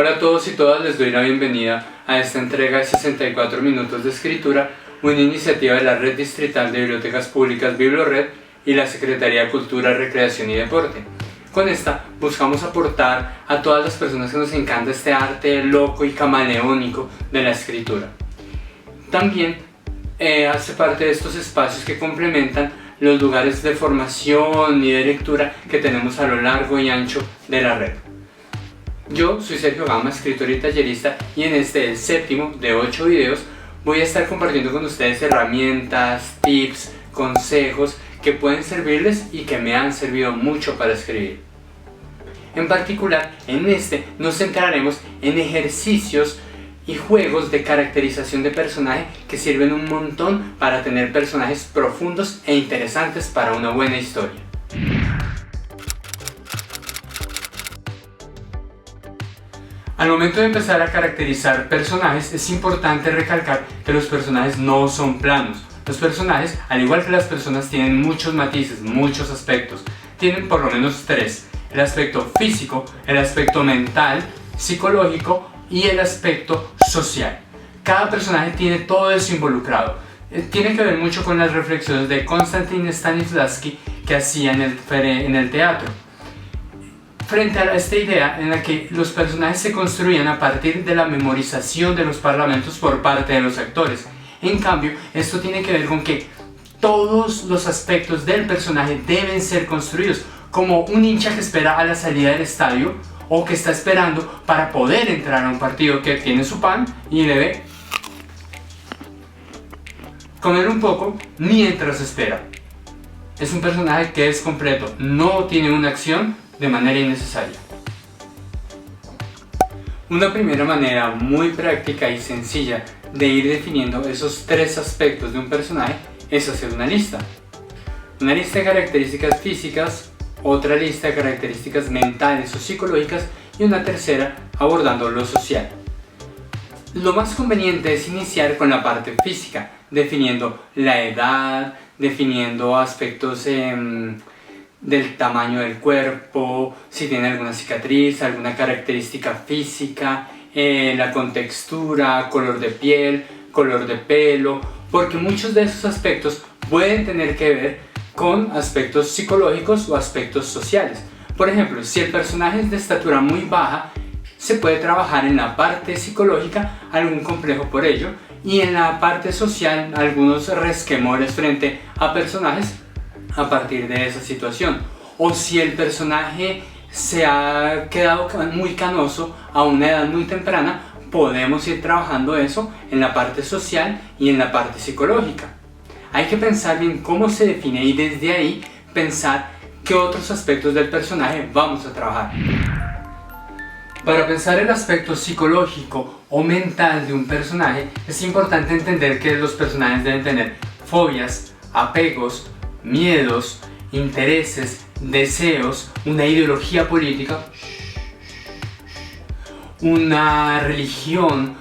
Hola a todos y todas, les doy la bienvenida a esta entrega de 64 minutos de escritura, una iniciativa de la Red Distrital de Bibliotecas Públicas Biblored y la Secretaría de Cultura, Recreación y Deporte. Con esta buscamos aportar a todas las personas que nos encanta este arte loco y camaleónico de la escritura. También hace parte de estos espacios que complementan los lugares de formación y de lectura que tenemos a lo largo y ancho de la red. Yo soy Sergio Gama, escritor y tallerista, y en el séptimo de 8 videos voy a estar compartiendo con ustedes herramientas, tips, consejos que pueden servirles y que me han servido mucho para escribir. En particular, nos centraremos en ejercicios y juegos de caracterización de personaje que sirven un montón para tener personajes profundos e interesantes para una buena historia. Al momento de empezar a caracterizar personajes, es importante recalcar que los personajes no son planos. Los personajes, al igual que las personas, tienen muchos matices, muchos aspectos. Tienen por lo menos 3. El aspecto físico, el aspecto mental, psicológico y el aspecto social. Cada personaje tiene todo eso involucrado. Tiene que ver mucho con las reflexiones de Konstantin Stanislavski que hacía en el teatro. Frente a esta idea en la que los personajes se construían a partir de la memorización de los parlamentos por parte de los actores. En cambio, esto tiene que ver con que todos los aspectos del personaje deben ser construidos, como un hincha que espera a la salida del estadio o que está esperando para poder entrar a un partido, que tiene su pan y debe comer un poco mientras espera. Es un personaje que es completo, no tiene una acción de manera innecesaria. Una primera manera muy práctica y sencilla de ir definiendo esos 3 aspectos de un personaje es hacer una lista. Una lista de características físicas, otra lista de características mentales o psicológicas y una tercera abordando lo social. Lo más conveniente es iniciar con la parte física, definiendo la edad, definiendo aspectos del tamaño del cuerpo, si tiene alguna cicatriz, alguna característica física, la contextura, color de piel, color de pelo, porque muchos de esos aspectos pueden tener que ver con aspectos psicológicos o aspectos sociales. Por ejemplo, si el personaje es de estatura muy baja, se puede trabajar en la parte psicológica algún complejo por ello, y en la parte social algunos resquemores frente a personajes a partir de esa situación. O si el personaje se ha quedado muy canoso a una edad muy temprana, podemos ir trabajando eso en la parte social y en la parte psicológica. Hay que pensar bien cómo se define y desde ahí pensar qué otros aspectos del personaje vamos a trabajar. Para pensar el aspecto psicológico o mental de un personaje, es importante entender que los personajes deben tener fobias, apegos, miedos, intereses, deseos, una ideología política, una religión,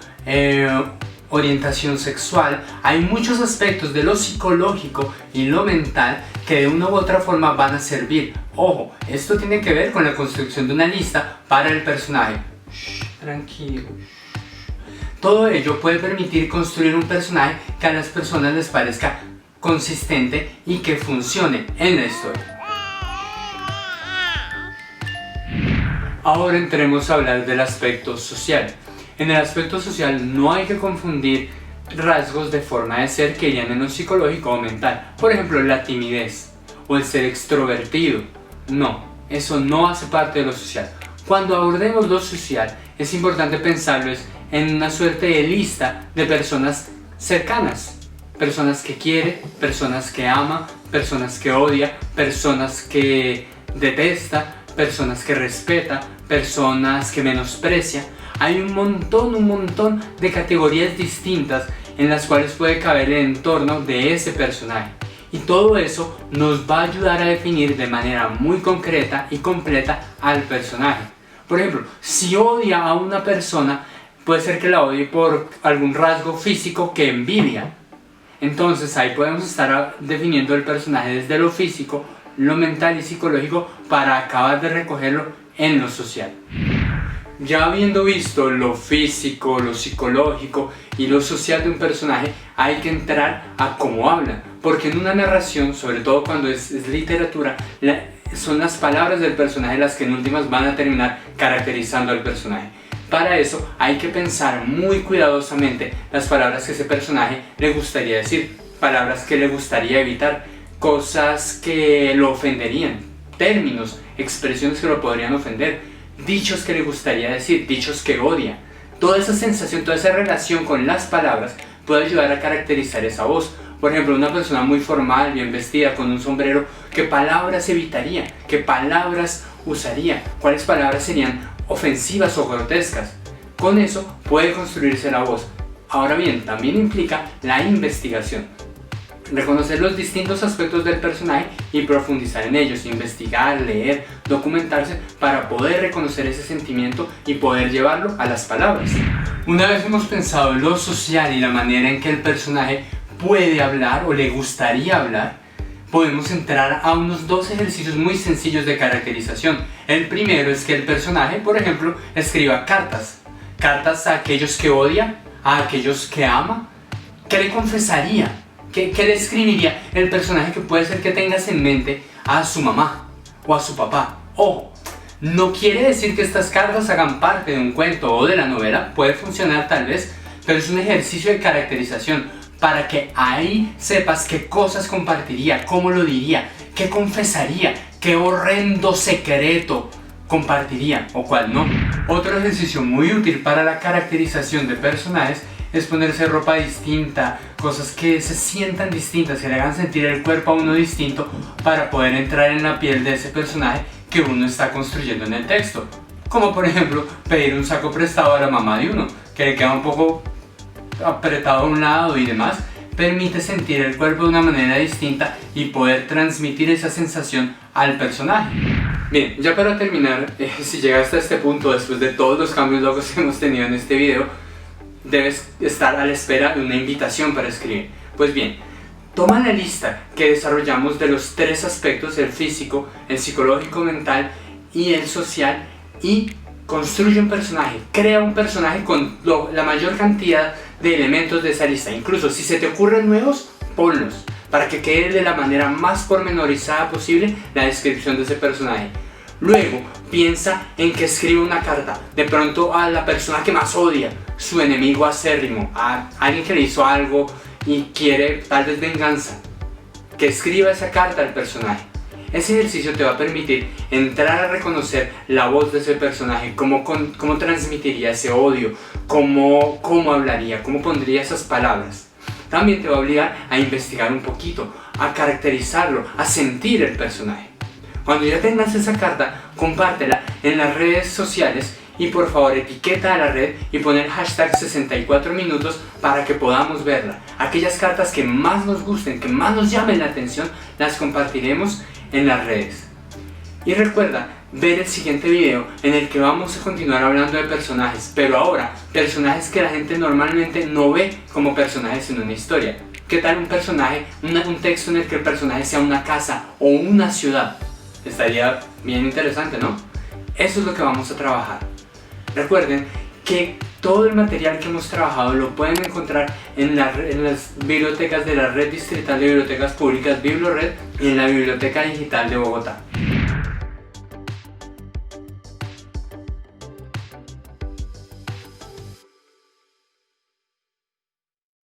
orientación sexual. Hay muchos aspectos de lo psicológico y lo mental que de una u otra forma van a servir. Ojo, esto tiene que ver con la construcción de una lista para el personaje. Tranquilo. Todo ello puede permitir construir un personaje que a las personas les parezca consistente y que funcione en la historia. Ahora entremos a hablar del aspecto social. En el aspecto social no hay que confundir rasgos de forma de ser que irían en lo psicológico o mental. Por ejemplo, la timidez o el ser extrovertido. No, eso no hace parte de lo social. Cuando abordemos lo social, es importante pensarlo en una suerte de lista de personas cercanas. Personas que quiere, personas que ama, personas que odia, personas que detesta, personas que respeta, personas que menosprecia. Hay un montón de categorías distintas en las cuales puede caber el entorno de ese personaje. Y todo eso nos va a ayudar a definir de manera muy concreta y completa al personaje. Por ejemplo, si odia a una persona, puede ser que la odie por algún rasgo físico que envidia. Entonces ahí podemos estar definiendo el personaje desde lo físico, lo mental y psicológico para acabar de recogerlo en lo social. Ya habiendo visto lo físico, lo psicológico y lo social de un personaje, hay que entrar a cómo habla, porque en una narración, sobre todo cuando es literatura, son las palabras del personaje las que en últimas van a terminar caracterizando al personaje. Para eso hay que pensar muy cuidadosamente las palabras que ese personaje le gustaría decir, palabras que le gustaría evitar, cosas que lo ofenderían, términos, expresiones que lo podrían ofender, dichos que le gustaría decir, dichos que odia. Toda esa sensación, toda esa relación con las palabras puede ayudar a caracterizar esa voz. Por ejemplo, una persona muy formal, bien vestida, con un sombrero, ¿qué palabras evitaría? ¿Qué palabras usaría? ¿Cuáles palabras serían ofensivas o grotescas? Con eso puede construirse la voz. Ahora bien, también implica la investigación. Reconocer los distintos aspectos del personaje y profundizar en ellos, investigar, leer, documentarse para poder reconocer ese sentimiento y poder llevarlo a las palabras. Una vez hemos pensado en lo social y la manera en que el personaje puede hablar o le gustaría hablar, podemos entrar a unos dos ejercicios muy sencillos de caracterización. El primero es que el personaje, por ejemplo, escriba cartas a aquellos que odia, a aquellos que ama. ¿Qué le confesaría? ¿Qué le escribiría el personaje que puede ser que tengas en mente a su mamá o a su papá? Ojo, no quiere decir que estas cartas hagan parte de un cuento o de la novela, puede funcionar tal vez, pero es un ejercicio de caracterización para que ahí sepas qué cosas compartiría, cómo lo diría, qué confesaría, qué horrendo secreto compartiría o cuál no. Otro ejercicio muy útil para la caracterización de personajes es ponerse ropa distinta, cosas que se sientan distintas, que le hagan sentir el cuerpo a uno distinto para poder entrar en la piel de ese personaje que uno está construyendo en el texto. Como por ejemplo pedir un saco prestado a la mamá de uno, que le queda un poco apretado a un lado y demás, permite sentir el cuerpo de una manera distinta y poder transmitir esa sensación al personaje. Bien, ya para terminar, si llegaste a este punto después de todos los cambios locos que hemos tenido en este video, debes estar a la espera de una invitación para escribir. Pues bien, toma la lista que desarrollamos de los tres aspectos, el físico, el psicológico, mental y el social, y construye un personaje, crea un personaje con la mayor cantidad de elementos de esa lista. Incluso si se te ocurren nuevos, ponlos para que quede de la manera más pormenorizada posible la descripción de ese personaje. Luego piensa en que escribe una carta, de pronto a la persona que más odia, su enemigo acérrimo, a alguien que le hizo algo y quiere tal vez venganza. Que escriba esa carta al personaje. Ese ejercicio te va a permitir entrar a reconocer la voz de ese personaje, cómo transmitiría ese odio, cómo hablaría, cómo pondría esas palabras. También te va a obligar a investigar un poquito, a caracterizarlo, a sentir el personaje. Cuando ya tengas esa carta, compártela en las redes sociales y por favor etiqueta a la red y pon el hashtag 64 minutos para que podamos verla. Aquellas cartas que más nos gusten, que más nos llamen la atención, las compartiremos en las redes. Y recuerda ver el siguiente video en el que vamos a continuar hablando de personajes, pero ahora personajes que la gente normalmente no ve como personajes en una historia. ¿Qué tal un personaje, un texto en el que el personaje sea una casa o una ciudad? Estaría bien interesante, ¿no? Eso es lo que vamos a trabajar. Recuerden que todo el material que hemos trabajado lo pueden encontrar en las bibliotecas de la Red Distrital de Bibliotecas Públicas, BibloRed, y en la Biblioteca Digital de Bogotá.